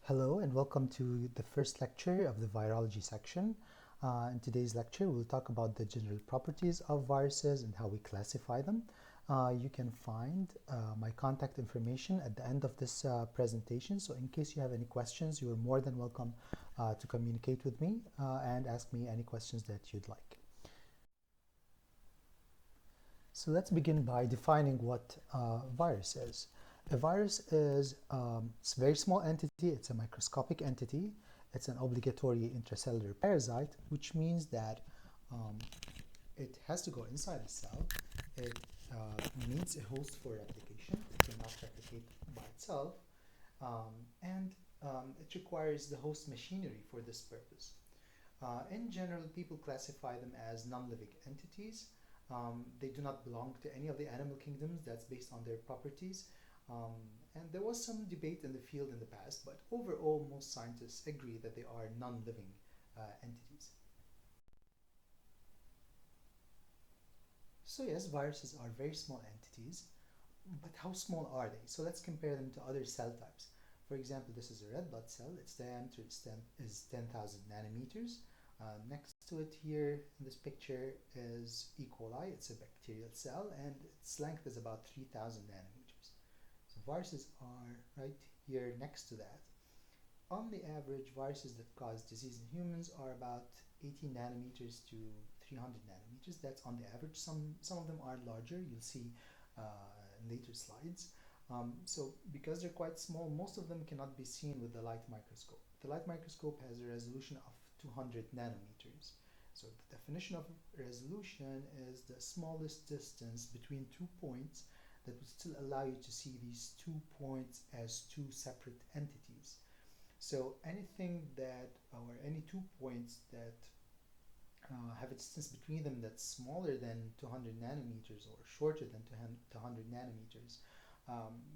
Hello and welcome to the first lecture of the virology section. In today's lecture, we'll talk about the general properties of viruses and how we classify them. You can find my contact information at the end of this presentation. So in case you have any questions, you are more than welcome to communicate with me and ask me any questions that you'd like. So let's begin by defining what virus is. A virus is a very small entity, it's a microscopic entity, it's an obligatory intracellular parasite, which means that it has to go inside a cell, it needs a host for replication, it cannot replicate by itself, and it requires the host machinery for this purpose. In general, people classify them as non-living entities. They do not belong to any of the animal kingdoms. That's based on their properties. And there was some debate in the field in the past, but overall, most scientists agree that they are non-living entities. So yes, viruses are very small entities, but how small are they? So let's compare them to other cell types. For example, this is a red blood cell. Its diameter is 10,000 nanometers. Next to it here in this picture is E. coli. It's a bacterial cell, and its length is about 3,000 nanometers. So viruses are right here next to that. On the average, viruses that cause disease in humans are about 80 nanometers to 300 nanometers. That's on the average. Some of them are larger. You'll see in later slides. So because they're quite small, most of them cannot be seen with the light microscope. The light microscope has a resolution of 200 nanometers. So the definition of resolution is the smallest distance between 2 points that would still allow you to see these 2 points as two separate entities. So anything that, or any 2 points that have a distance between them that's smaller than 200 nanometers or shorter than 200 nanometers,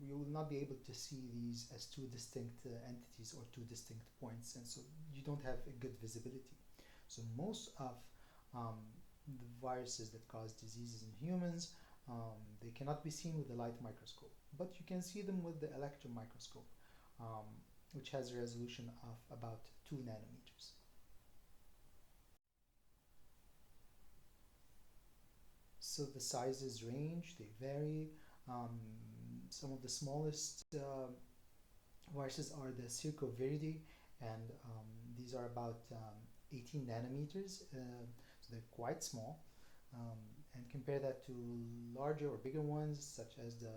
you will not be able to see these as two distinct entities or two distinct points, and so you don't have a good visibility. So most of the viruses that cause diseases in humans, they cannot be seen with the light microscope, but you can see them with the electron microscope, which has a resolution of about 2 nanometers. So the sizes range, they vary. Some of the smallest viruses are the Circoviridae, and these are about 18 nanometers, so they're quite small. And compare that to larger or bigger ones, such as the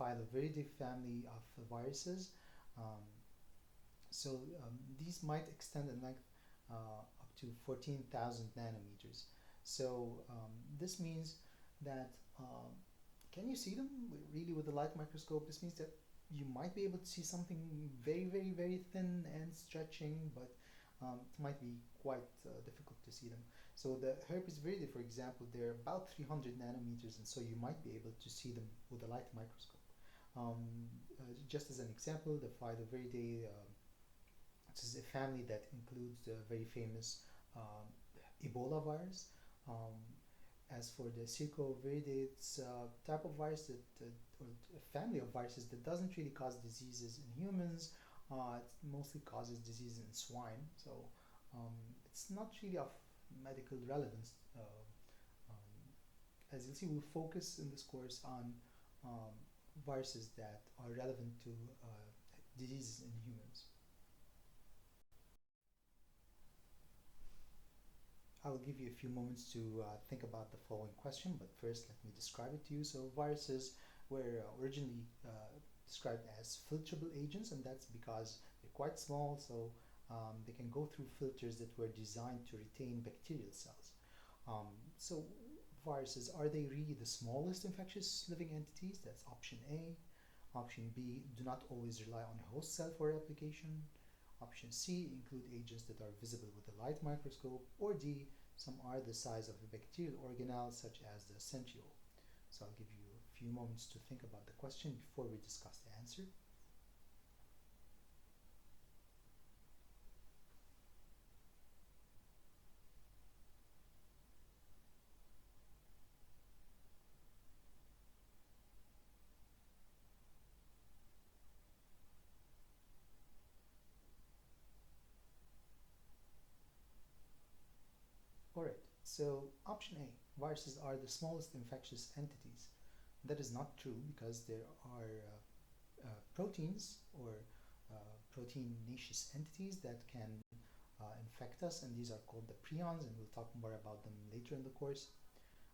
Filoviridae family of viruses. These might extend in length up to 14,000 nanometers. So this means that can you see them really with the light microscope? This means that you might be able to see something very, very, very thin and stretching, but it might be quite difficult to see them. So the herpes viridae, for example, they're about 300 nanometers, and so you might be able to see them with a light microscope. Just as an example, the Filoviridae, this is a family that includes the very famous Ebola virus. As for the Circoviridae, it's a type of virus that, or a family of viruses that doesn't really cause diseases in humans. It mostly causes disease in swine, so it's not really of medical relevance. As you'll see, we'll focus in this course on viruses that are relevant to diseases in humans. I will give you a few moments to think about the following question, but first let me describe it to you. So viruses were originally described as filterable agents, and that's because they're quite small, so they can go through filters that were designed to retain bacterial cells. So viruses, are they really the smallest infectious living entities? That's option A. Option B, do not always rely on a host cell for replication. Option C, include agents that are visible with a light microscope. Or D, some are the size of a bacterial organelle, such as the centriole. So I'll give you a few moments to think about the question before we discuss the answer. Alright, so option A, viruses are the smallest infectious entities. That is not true because there are proteins or proteinaceous entities that can infect us, and these are called the prions, and we'll talk more about them later in the course.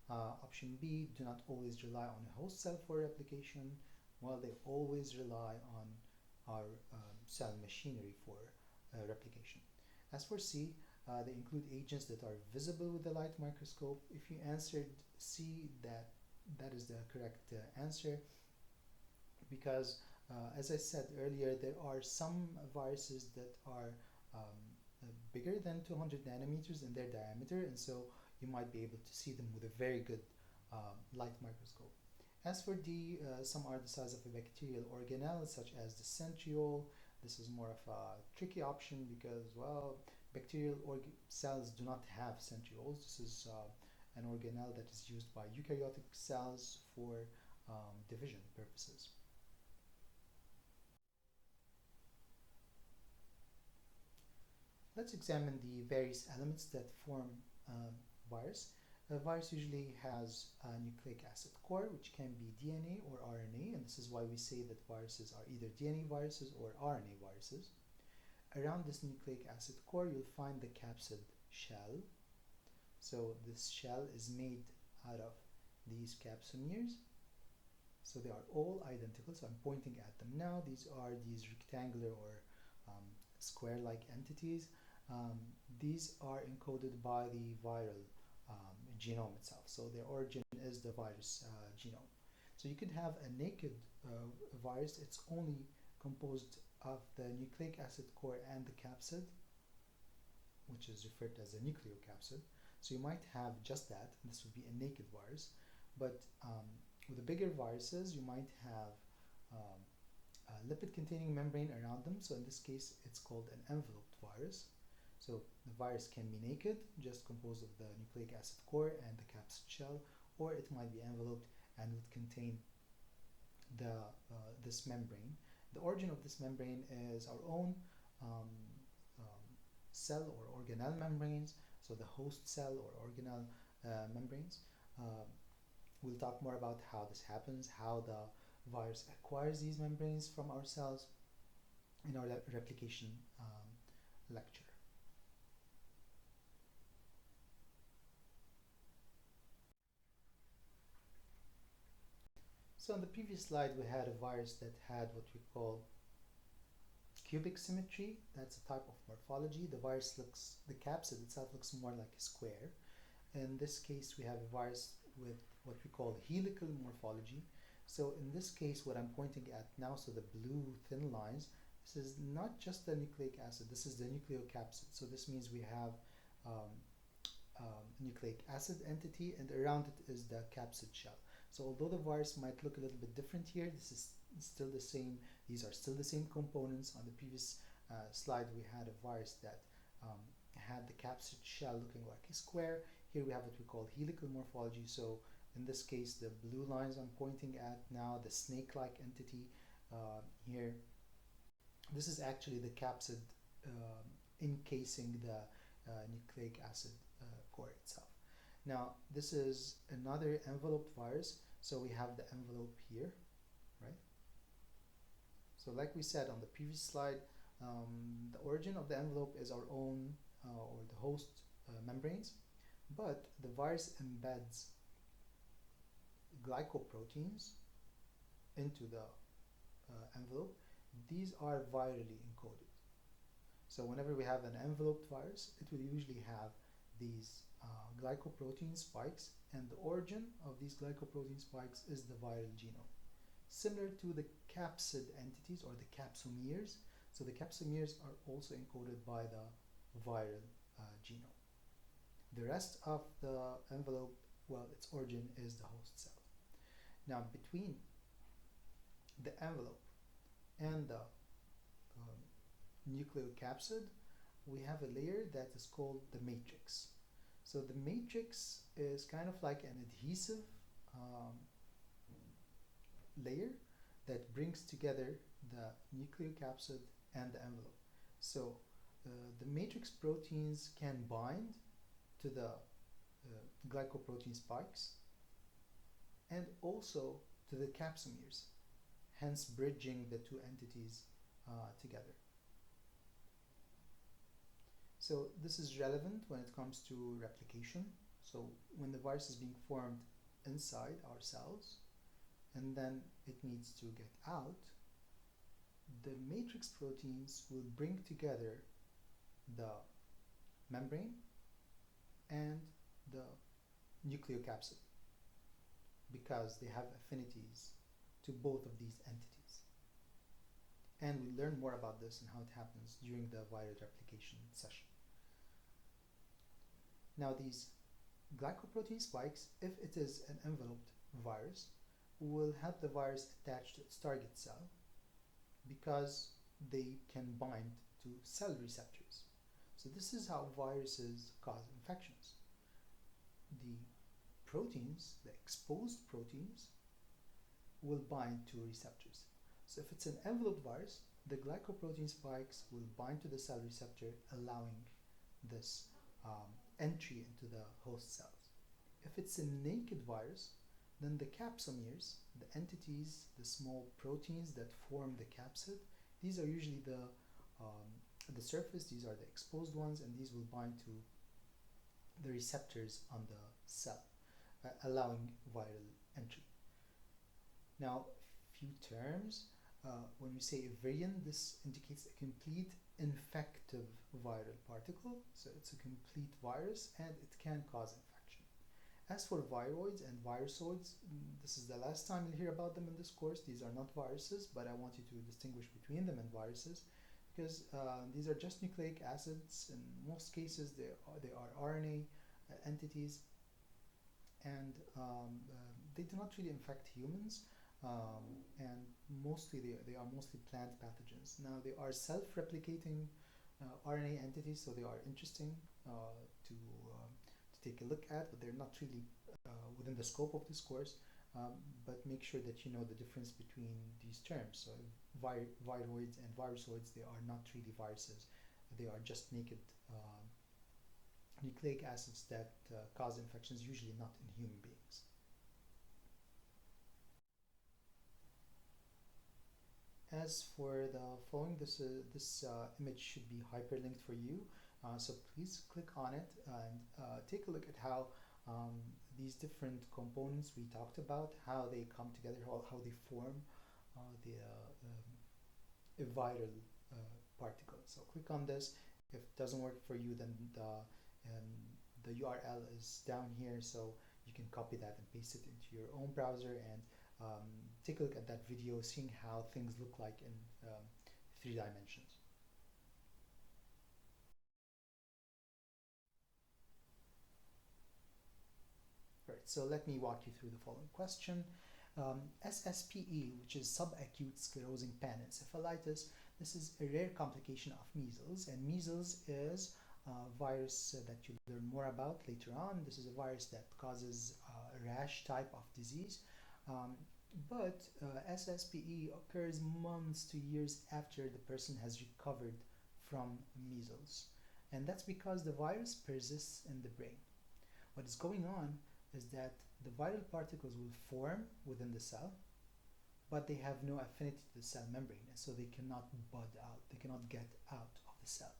Option B, do not always rely on a host cell for replication, while they always rely on our cell machinery for replication. As for C, they include agents that are visible with the light microscope. If you answered C, that is the correct answer, because as I said earlier, there are some viruses that are bigger than 200 nanometers in their diameter, and so you might be able to see them with a very good light microscope. As for D, some are the size of a bacterial organelle, such as the centriole. This is more of a tricky option because, well, bacterial cells do not have centrioles. This is an organelle that is used by eukaryotic cells for division purposes. Let's examine the various elements that form virus. A virus usually has a nucleic acid core, which can be DNA or RNA, and this is why we say that viruses are either DNA viruses or RNA viruses. Around this nucleic acid core, you'll find the capsid shell. So this shell is made out of these capsomeres. So they are all identical. So I'm pointing at them now. These are these rectangular or square-like entities. These are encoded by the viral genome itself. So their origin is the virus genome. So you could have a naked virus. It's only composed of the nucleic acid core and the capsid, which is referred to as a nucleocapsid. So you might have just that. This would be a naked virus. But with the bigger viruses, you might have a lipid-containing membrane around them. So in this case, it's called an enveloped virus. So the virus can be naked, just composed of the nucleic acid core and the capsid shell, or it might be enveloped and would contain this membrane. The origin of this membrane is our own cell or organelle membranes, so the host cell or organelle membranes. We'll talk more about how this happens, how the virus acquires these membranes from our cells in our replication lecture. So on the previous slide, we had a virus that had what we call cubic symmetry. That's a type of morphology. The capsid itself looks more like a square. In this case, we have a virus with what we call helical morphology. So in this case, what I'm pointing at now, so the blue thin lines, this is not just the nucleic acid, this is the nucleocapsid. So this means we have nucleic acid entity, and around it is the capsid shell. So although the virus might look a little bit different here, this is still the same. These are still the same components. On the previous slide, we had a virus that had the capsid shell looking like a square. Here we have what we call helical morphology. So in this case, the blue lines I'm pointing at now, the snake-like entity here, this is actually the capsid encasing the nucleic acid core itself. Now, this is another enveloped virus. So we have the envelope here, right? So like we said on the previous slide, the origin of the envelope is our own or the host membranes, but the virus embeds glycoproteins into the envelope. These are virally encoded. So whenever we have an enveloped virus, it will usually have these glycoprotein spikes, and the origin of these glycoprotein spikes is the viral genome. Similar to the capsid entities or the capsomeres, so the capsomeres are also encoded by the viral genome. The rest of the envelope, well, its origin is the host cell. Now, between the envelope and the nucleocapsid, we have a layer that is called the matrix. So the matrix is kind of like an adhesive layer that brings together the nucleocapsid and the envelope. So the matrix proteins can bind to the glycoprotein spikes, and also to the capsomeres, hence bridging the two entities together. So this is relevant when it comes to replication. So when the virus is being formed inside our cells and then it needs to get out, the matrix proteins will bring together the membrane and the nucleocapsid because they have affinities to both of these entities. And we learn more about this and how it happens during the viral replication session. Now these glycoprotein spikes, if it is an enveloped virus, will help the virus attach to its target cell because they can bind to cell receptors. So this is how viruses cause infections. The proteins, the exposed proteins, will bind to receptors. So if it's an enveloped virus, the glycoprotein spikes will bind to the cell receptor, allowing this entry into the host cells. If it's a naked virus, then the capsomeres, the entities, the small proteins that form the capsid, these are usually the surface, these are the exposed ones, and these will bind to the receptors on the cell, allowing viral entry. Now, few terms. When we say a virion, this indicates a complete infective viral particle. So it's a complete virus and it can cause infection. As for viroids and virusoids, this is the last time you'll hear about them in this course. These are not viruses, but I want you to distinguish between them and viruses because these are just nucleic acids. In most cases, they are RNA entities, and they do not really infect humans. And mostly they are mostly plant pathogens. Now they are self-replicating RNA entities, so they are interesting to take a look at, but they're not really within the scope of this course. But make sure that you know the difference between these terms. So viroids and virusoids, they are not really viruses. They are just naked nucleic acids that cause infections, usually not in human beings. As for the following, this image should be hyperlinked for you, so please click on it and take a look at how these different components we talked about, how they come together, how they form a viral particle. So click on this. If it doesn't work for you, then the URL is down here, so you can copy that and paste it into your own browser and take a look at that video, seeing how things look like in 3 dimensions. Right, so let me walk you through the following question. SSPE, which is subacute sclerosing panencephalitis, this is a rare complication of measles, and measles is a virus that you'll learn more about later on. This is a virus that causes a rash type of disease. But SSPE occurs months to years after the person has recovered from measles. And that's because the virus persists in the brain. What is going on is that the viral particles will form within the cell, but they have no affinity to the cell membrane, and so they cannot bud out, they cannot get out of the cell.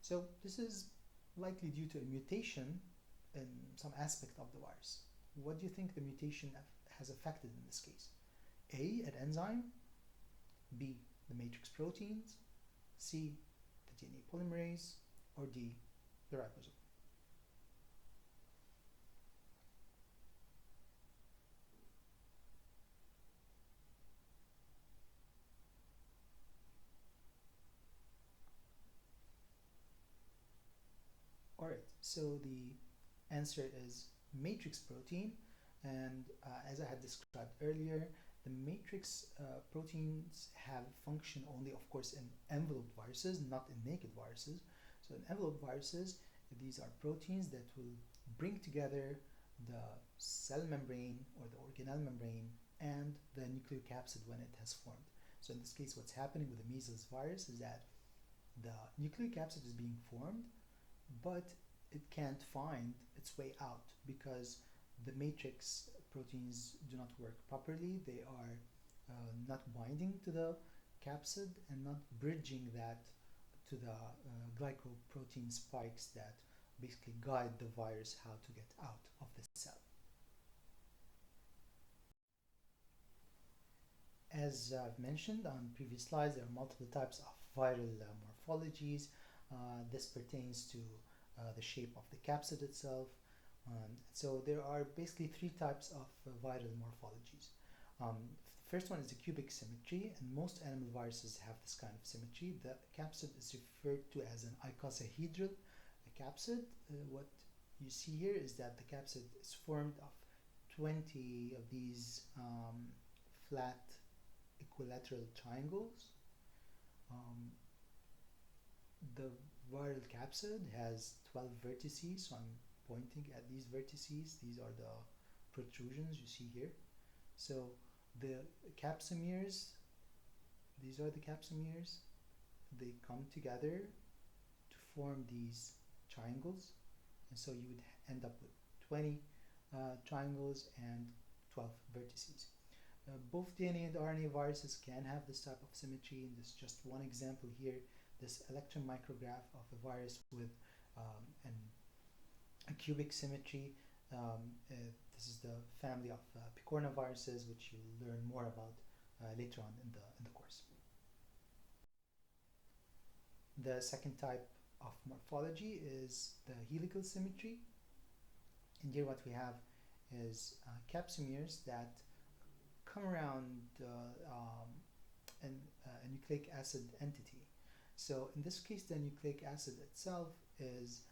So this is likely due to a mutation in some aspect of the virus. What do you think the mutation has affected in this case? A, an enzyme, B, the matrix proteins, C, the DNA polymerase, or D, the ribosome? Alright, so the answer is matrix protein, and as I had described earlier, the matrix proteins have function only, of course, in enveloped viruses, not in naked viruses. So in enveloped viruses, these are proteins that will bring together the cell membrane or the organelle membrane and the nucleocapsid when it has formed. So in this case, what's happening with the measles virus is that the nucleocapsid is being formed, but it can't find its way out because the matrix proteins do not work properly. They are not binding to the capsid and not bridging that to the glycoprotein spikes that basically guide the virus how to get out of the cell. As I've mentioned on previous slides, there are multiple types of viral morphologies. This pertains to the shape of the capsid itself. So there are basically three types of viral morphologies. The first one is the cubic symmetry, and most animal viruses have this kind of symmetry. The capsid is referred to as an icosahedral capsid. What you see here is that the capsid is formed of 20 of these flat equilateral triangles. The viral capsid has 12 vertices, so I'm pointing at these vertices. These are the protrusions you see here. So the capsomeres, these are the capsomeres, they come together to form these triangles, and so you would end up with 20 triangles and 12 vertices. Both DNA and RNA viruses can have this type of symmetry, and this is just one example here, this electron micrograph of a virus with a cubic symmetry. This is the family of picornaviruses, which you'll learn more about later on in the course. The second type of morphology is the helical symmetry. And here what we have is capsomeres that come around a nucleic acid entity. So in this case, the nucleic acid itself is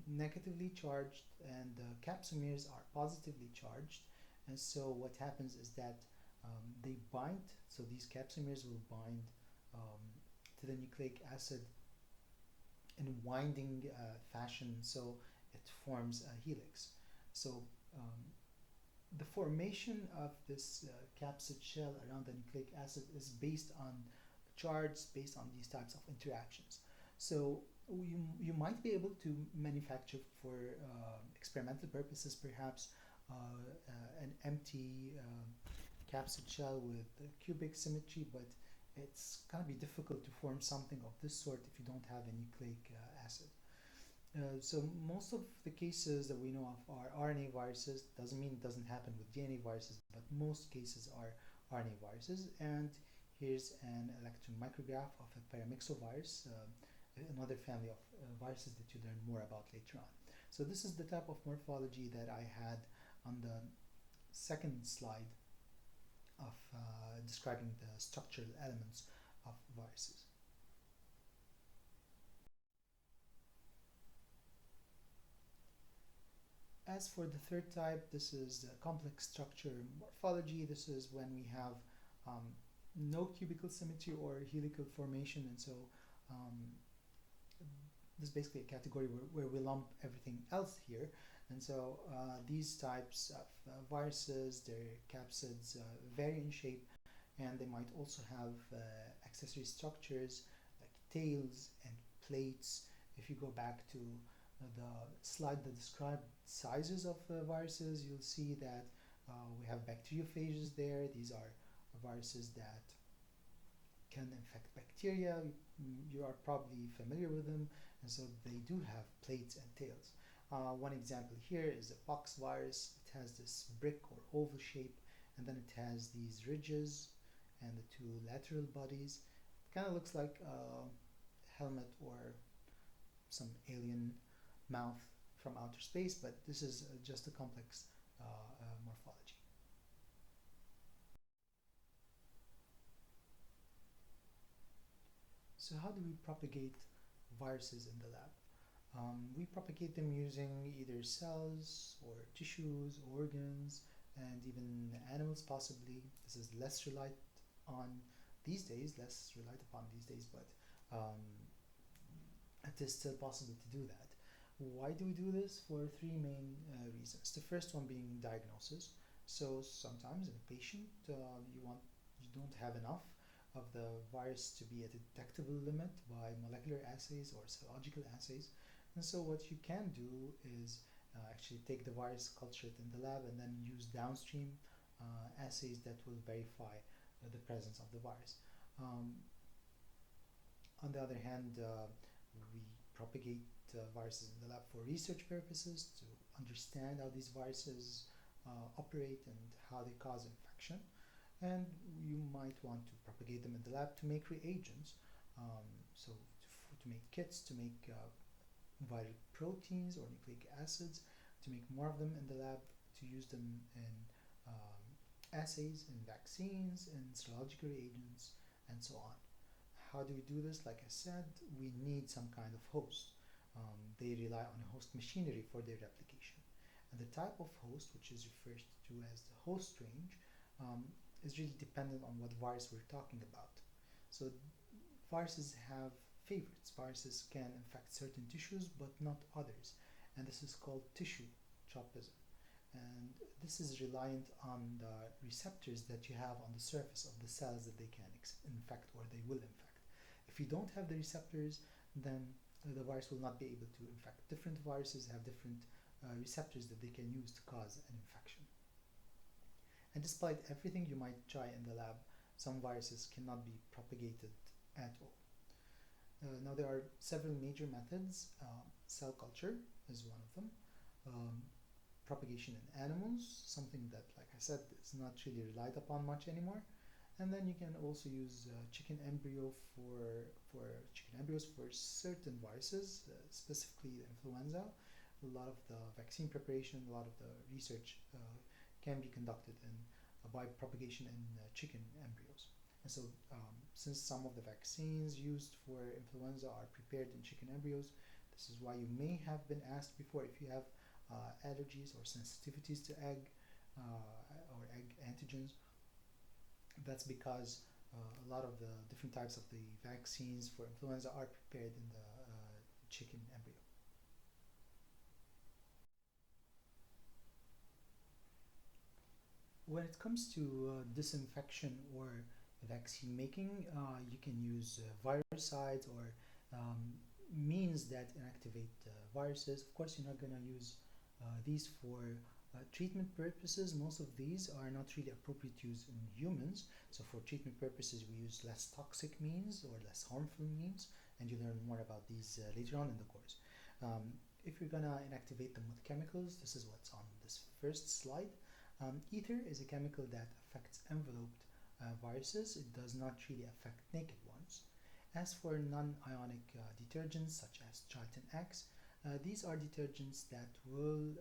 negatively charged and the capsomeres are positively charged. And so what happens is that they bind, so these capsomeres will bind to the nucleic acid in winding fashion, so it forms a helix. So the formation of this capsid shell around the nucleic acid is based on charts, based on these types of interactions. So you might be able to manufacture for experimental purposes perhaps an empty capsid shell with cubic symmetry, but it's going to be difficult to form something of this sort if you don't have a nucleic acid. So most of the cases that we know of are RNA viruses. Doesn't mean it doesn't happen with DNA viruses, but most cases are RNA viruses. And here's an electron micrograph of a paramyxovirus, another family of viruses that you learn more about later on. So this is the type of morphology that I had on the second slide of describing the structural elements of viruses. As for the third type, this is complex structure morphology. This is when we have no cubical symmetry or helical formation, and so this is basically a category where we lump everything else here. And so these types of viruses, their capsids vary in shape, and they might also have accessory structures like tails and plates. If you go back to the slide that described sizes of viruses, you'll see that we have bacteriophages there. These are viruses that can infect bacteria. You are probably familiar with them, and so they do have plates and tails. One example here is the pox virus. It has this brick or oval shape, and then it has these ridges and the two lateral bodies. It kind of looks like a helmet or some alien mouth from outer space, but this is just a complex morphology. So how do we propagate viruses in the lab? We propagate them using either cells or tissues, organs, and even animals possibly. This is less relied on these days, but it is still possible to do that. Why do we do this? For three main reasons. The first one being diagnosis. So sometimes in a patient, you don't have enough of the virus to be at a detectable limit by molecular assays or serological assays, And so what you can do is actually take the virus cultured in the lab and then use downstream assays that will verify the presence of the virus. On the other hand, we propagate viruses in the lab for research purposes to understand how these viruses operate and how they cause infection. And you might want to propagate them in the lab to make reagents, to make kits, to make viral proteins or nucleic acids, to make more of them in the lab, to use them in assays, in vaccines, in serological reagents, and so on. How do we do this? Like I said, we need some kind of host. They rely on a host machinery for their replication. And the type of host, which is referred to as the host range, is really dependent on what virus we're talking about. So viruses have favorites. Viruses can infect certain tissues but not others. And this is called tissue tropism. And this is reliant on the receptors that you have on the surface of the cells that they can infect or they will infect. If you don't have the receptors, then the virus will not be able to infect. Different viruses have different receptors that they can use to cause an infection. And despite everything you might try in the lab, some viruses cannot be propagated at all. Now there are several major methods. Cell culture is one of them. Propagation in animals, something that, like I said, is not really relied upon much anymore. And then you can also use chicken embryos for certain viruses, specifically the influenza. A lot of the vaccine preparation, a lot of the research can be conducted by propagation in chicken embryos. And so since some of the vaccines used for influenza are prepared in chicken embryos, this is why you may have been asked before if you have allergies or sensitivities to egg or egg antigens. That's because a lot of the different types of the vaccines for influenza are prepared in the chicken embryo. When it comes to disinfection or vaccine making, you can use virucides or means that inactivate viruses. Of course, you're not going to use these for treatment purposes. Most of these are not really appropriate to use in humans. So for treatment purposes, we use less toxic means or less harmful means, and you'll learn more about these later on in the course. If you're going to inactivate them with chemicals, this is what's on this first slide. Ether is a chemical that affects enveloped viruses. It does not really affect naked ones. As for non-ionic detergents such as Triton X, these are detergents that will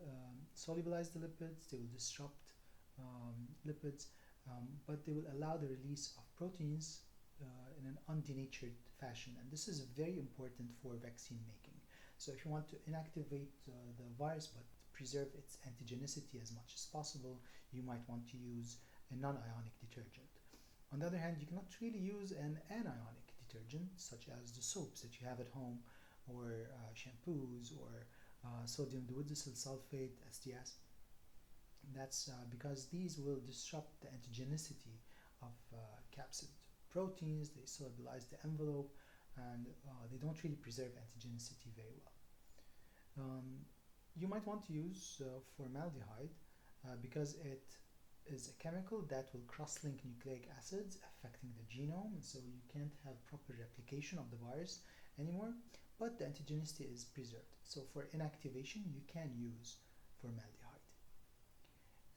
solubilize the lipids, they will disrupt lipids, but they will allow the release of proteins in an undenatured fashion. And this is very important for vaccine making. So if you want to inactivate the virus but preserve its antigenicity as much as possible, you might want to use a non-ionic detergent. On the other hand, you cannot really use an anionic detergent, such as the soaps that you have at home, or shampoos, or sodium diwoodsyl sulfate, SDS. That's because these will disrupt the antigenicity of capsid proteins. They solubilize the envelope, and they don't really preserve antigenicity very well. You might want to use formaldehyde because it is a chemical that will cross-link nucleic acids affecting the genome, and so you can't have proper replication of the virus anymore, but the antigenicity is preserved. So for inactivation, you can use formaldehyde.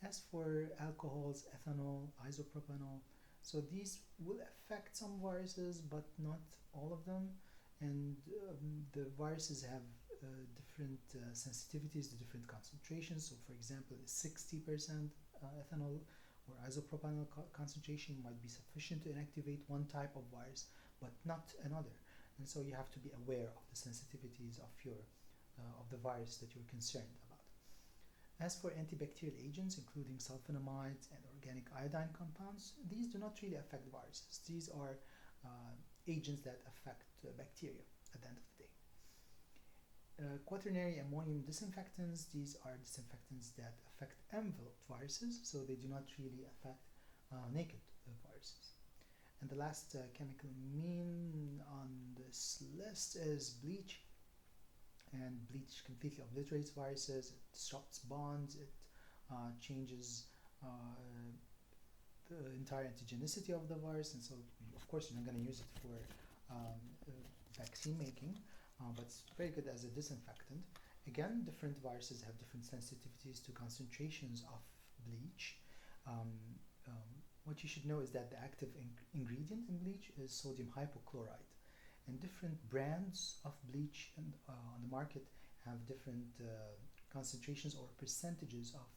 As for alcohols, ethanol, isopropanol, so these will affect some viruses, but not all of them, and the viruses have different sensitivities to different concentrations. So for example, 60% ethanol or isopropanol concentration might be sufficient to inactivate one type of virus, but not another. And so you have to be aware of the sensitivities of the virus that you're concerned about. As for antibacterial agents, including sulfonamides and organic iodine compounds, these do not really affect viruses. These are agents that affect bacteria at the end of the day. Quaternary ammonium disinfectants, these are disinfectants that affect enveloped viruses, so they do not really affect naked viruses. And the last chemical mean on this list is bleach. and bleach completely obliterates viruses, it disrupts bonds, it changes the entire antigenicity of the virus, and so of course you're not going to use it for um, vaccine making, but it's very good as a disinfectant. Again, different viruses have different sensitivities to concentrations of bleach. Um, um, what you should know is that the active ingredient in bleach is sodium hypochlorite, and different brands of bleach on the market have different concentrations or percentages of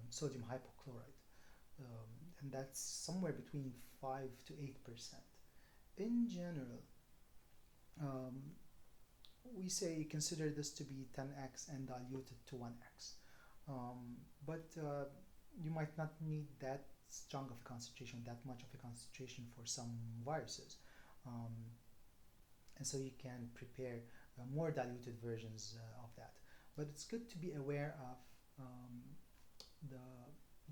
sodium hypochlorite, um, and that's somewhere between 5 to 8%. In general, um, we say consider this to be 10x and diluted to 1x. But you might not need that strong of a concentration, that much of a concentration for some viruses. Um, and so you can prepare more diluted versions of that. But it's good to be aware of the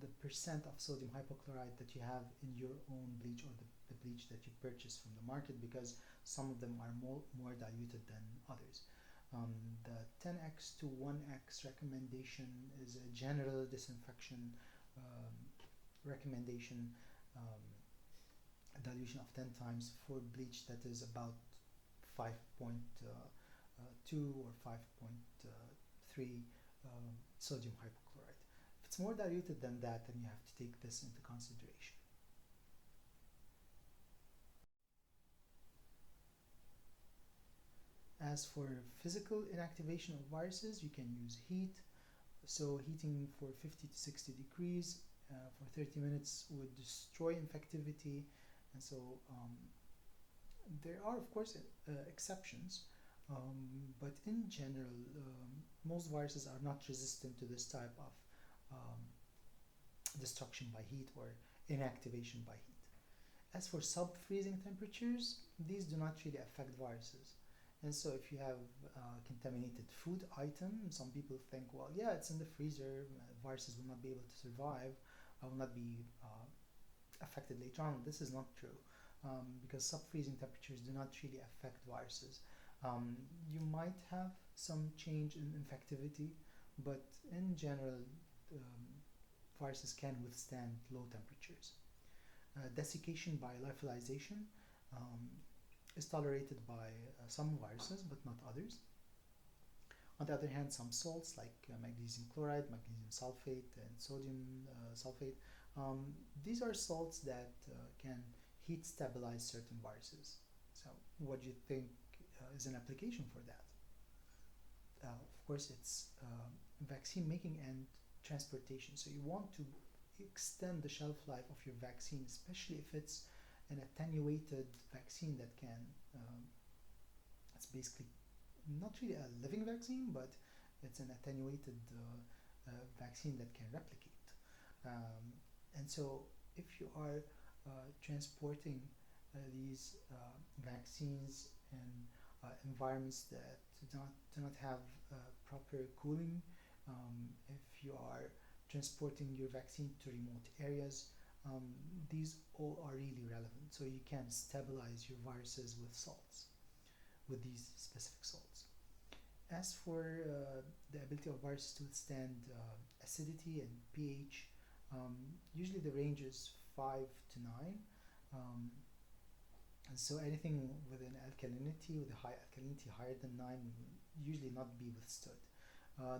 the percent of sodium hypochlorite that you have in your own bleach, or the bleach that you purchase from the market, because some of them are more diluted than others. The 10x to 1x recommendation is a general disinfection recommendation, a dilution of 10 times for bleach that is about 5.2 or 5.3 sodium hypochlorite. If it's more diluted than that, then you have to take this into consideration. As for physical inactivation of viruses, you can use heat. So heating for 50 to 60 degrees for 30 minutes would destroy infectivity. And so there are, of course, exceptions, but in general, most viruses are not resistant to this type of destruction by heat or inactivation by heat. As for sub-freezing temperatures, these do not really affect viruses. And so if you have contaminated food item, some people think, well, yeah, it's in the freezer, viruses will not be able to survive, will not be affected later on. This is not true, because sub-freezing temperatures do not really affect viruses. You might have some change in infectivity, but in general, viruses can withstand low temperatures. Desiccation by lyophilization is tolerated by some viruses, but not others. On the other hand, some salts like magnesium chloride, magnesium sulfate, and sodium sulfate, these are salts that can heat stabilize certain viruses. So what do you think is an application for that? Of course, it's vaccine making and transportation. So you want to extend the shelf life of your vaccine, especially if it's an attenuated vaccine that can, it's basically not really a living vaccine, but it's an attenuated vaccine that can replicate. And so if you are transporting these vaccines in environments that do not have proper cooling, if you are transporting your vaccine to remote areas, these all are really relevant. So you can stabilize your viruses with salts, with these specific salts. As for the ability of viruses to withstand acidity and pH, usually the range is 5 to 9. And so anything with an alkalinity, with a high alkalinity higher than 9, will usually not be withstood.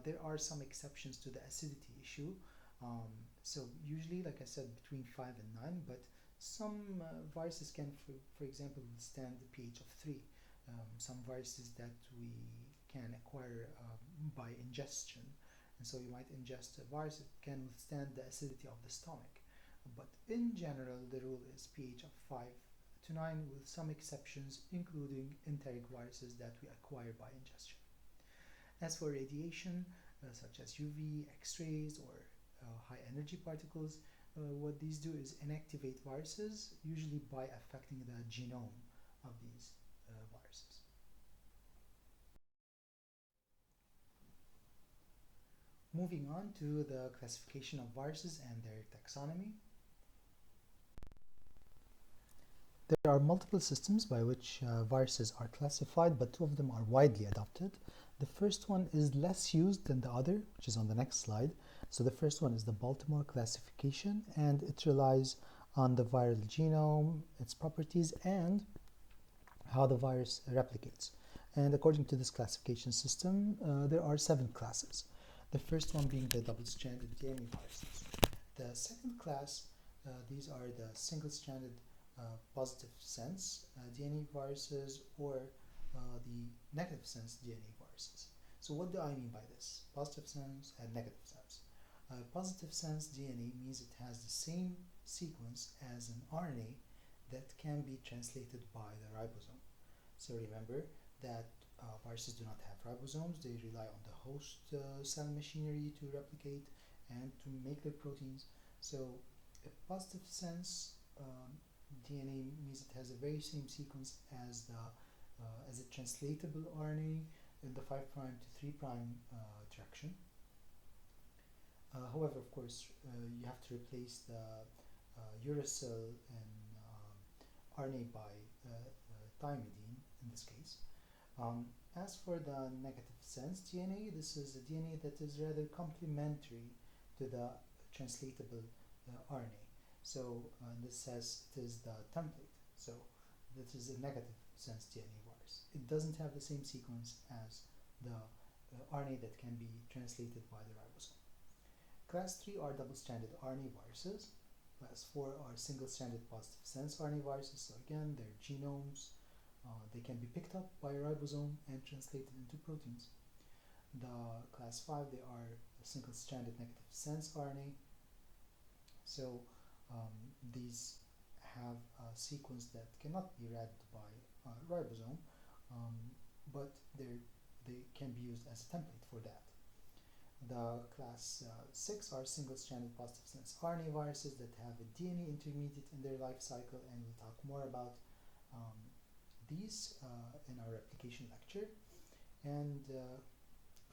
There are some exceptions to the acidity issue. So usually, like I said, between 5 and 9, but some viruses can, for example, withstand the pH of 3. Some viruses that we can acquire by ingestion. And so you might ingest a virus that can withstand the acidity of the stomach. But in general, the rule is pH of 5 to 9, with some exceptions, including enteric viruses that we acquire by ingestion. As for radiation, such as UV, X-rays, or high energy particles, what these do is inactivate viruses, usually by affecting the genome of these viruses. Moving on to the classification of viruses and their taxonomy. There are multiple systems by which viruses are classified, but two of them are widely adopted. The first one is less used than the other, which is on the next slide. So the first one is the Baltimore classification, and it relies on the viral genome, its properties, and how the virus replicates. And according to this classification system, there are 7 classes. The first one being the double-stranded DNA viruses. The second class, these are the single-stranded positive sense DNA viruses or the negative sense DNA viruses. So what do I mean by this? Positive sense and negative sense. Positive sense DNA means it has the same sequence as an RNA that can be translated by the ribosome. So remember that viruses do not have ribosomes. They rely on the host cell machinery to replicate and to make their proteins. So a positive sense DNA means it has the very same sequence as a translatable RNA in the 5' to 3' direction. However, of course, you have to replace the uracil and RNA by thymidine in this case. As for the negative sense DNA, this is a DNA that is rather complementary to the translatable RNA. So this says it is the template. So this is a negative sense DNA virus. It doesn't have the same sequence as the RNA that can be translated by the ribosome. Class 3 are double-stranded RNA viruses. Class 4 are single-stranded positive sense RNA viruses. So again, their genomes, they can be picked up by a ribosome and translated into proteins. The class 5, they are single-stranded negative sense RNA. So these have a sequence that cannot be read by a ribosome, but they can be used as a template for that. The class 6 are single-stranded positive sense RNA viruses that have a DNA intermediate in their life cycle, and we'll talk more about these in our replication lecture. And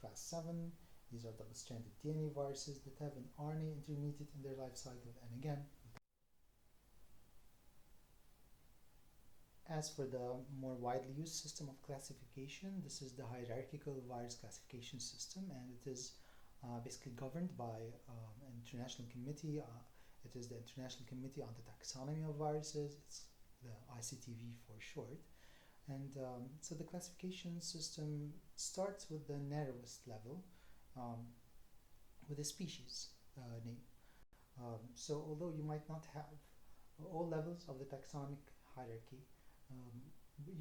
class 7, these are double-stranded DNA viruses that have an RNA intermediate in their life cycle, and again, as for the more widely used system of classification, this is the hierarchical virus classification system, and it is basically governed by an international committee. It is the International Committee on the Taxonomy of Viruses. It's the ICTV for short. And so the classification system starts with the narrowest level with a species name. So although you might not have all levels of the taxonomic hierarchy,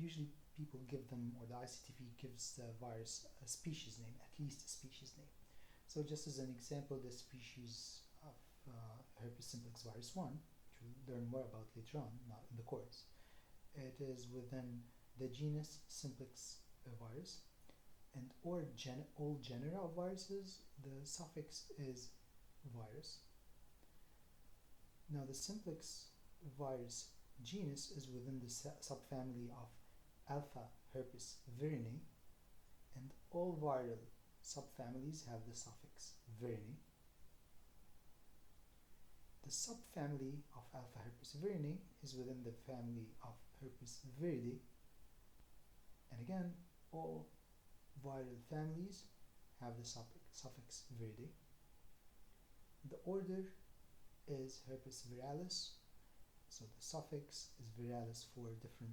usually people give them, or the ICTV gives the virus a species name, at least a species name. So just as an example, the species of herpes simplex virus 1, which we'll learn more about later on, not in the course, it is within the genus simplex virus, and all genera of viruses, the suffix is virus. Now the simplex virus genus is within the subfamily of alpha herpes virinae, and all viral subfamilies have the suffix virinae. The subfamily of alpha herpes virinae is within the family of herpes viridae, and again, all viral families have the suffix viridae. The order is herpes viralis, so the suffix is viralis for different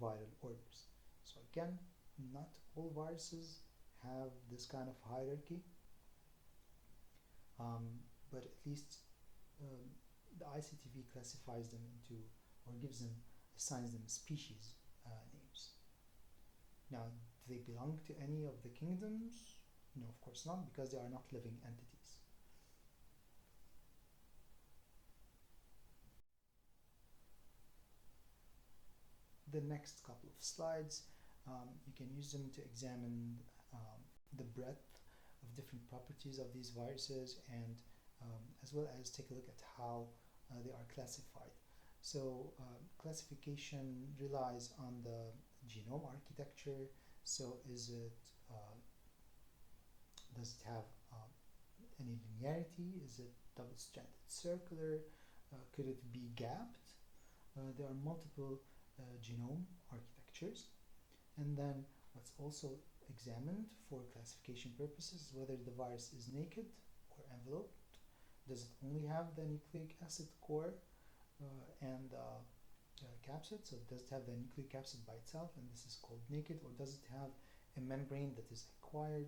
viral orders. So again, not all viruses have this kind of hierarchy, but at least the ICTV classifies them into, or assigns them species names. Now, do they belong to any of the kingdoms? No, of course not, because they are not living entities. The next couple of slides, you can use them to examine the breadth of different properties of these viruses, and as well as take a look at how they are classified. So classification relies on the genome architecture. So does it have any linearity? Is it double-stranded circular? Could it be gapped? There are multiple genome architectures. And then what's also examined for classification purposes is whether the virus is naked or enveloped. Does it only have the nucleic acid core and capsid? So does it have the nucleic capsid by itself, and this is called naked, or does it have a membrane that is acquired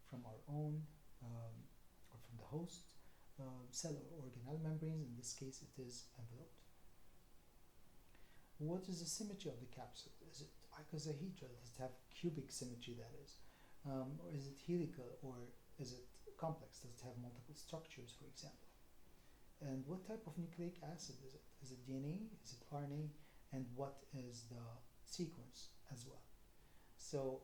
from our own or from the host cell or organelle membranes? In this case, it is enveloped. What is the symmetry of the capsid? Is it icosahedral? Does it have cubic symmetry, that is? Or is it helical, or is it complex? Does it have multiple structures, for example? And what type of nucleic acid is it? Is it DNA? Is it RNA? And what is the sequence as well? So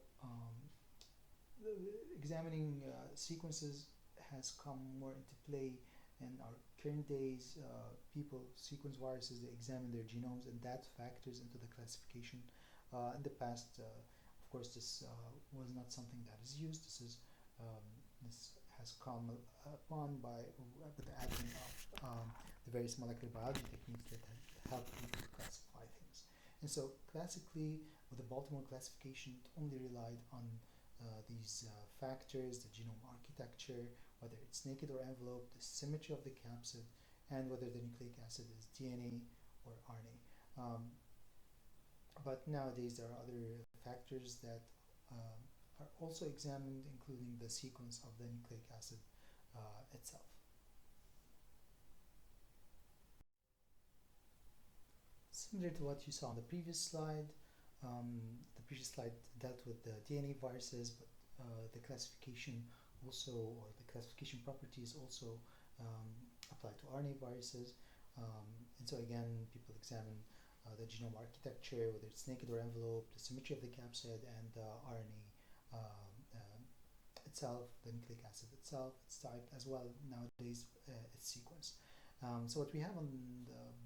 examining sequences has come more into play in our current days. People sequence viruses, they examine their genomes, and that factors into the classification. In the past, of course, this was not something that is used. This has come upon with the advent of the various molecular biology techniques that help people classify things. And so, classically, with the Baltimore classification, it only relied on these factors: the genome architecture, whether it's naked or enveloped, the symmetry of the capsid, and whether the nucleic acid is DNA or RNA. But nowadays there are other factors that are also examined, including the sequence of the nucleic acid itself. Similar to what you saw on the previous slide, dealt with the DNA viruses, but the classification also, or the classification properties also apply to RNA viruses. And so again, people examine the genome architecture, whether it's naked or enveloped, the symmetry of the capsid, and the RNA itself, the nucleic acid itself, its type, as well nowadays its sequence. So what we have on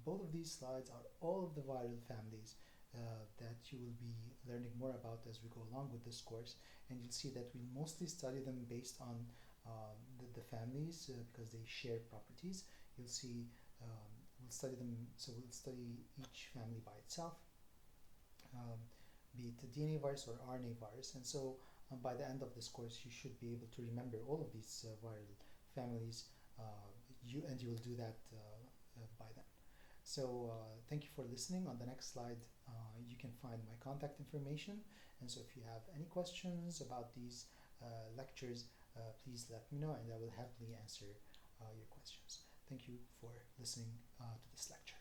both of these slides are all of the viral families that you will be learning more about as we go along with this course, and you'll see that we mostly study them based on the families because they share properties. You'll see we'll study them, so we'll study each family by itself, be it a DNA virus or RNA virus, and so by the end of this course you should be able to remember all of these viral families, you will do that by then. So thank you for listening. On the next slide you can find my contact information, and so if you have any questions about these lectures, please let me know and I will happily answer your questions. Thank you for listening to this lecture.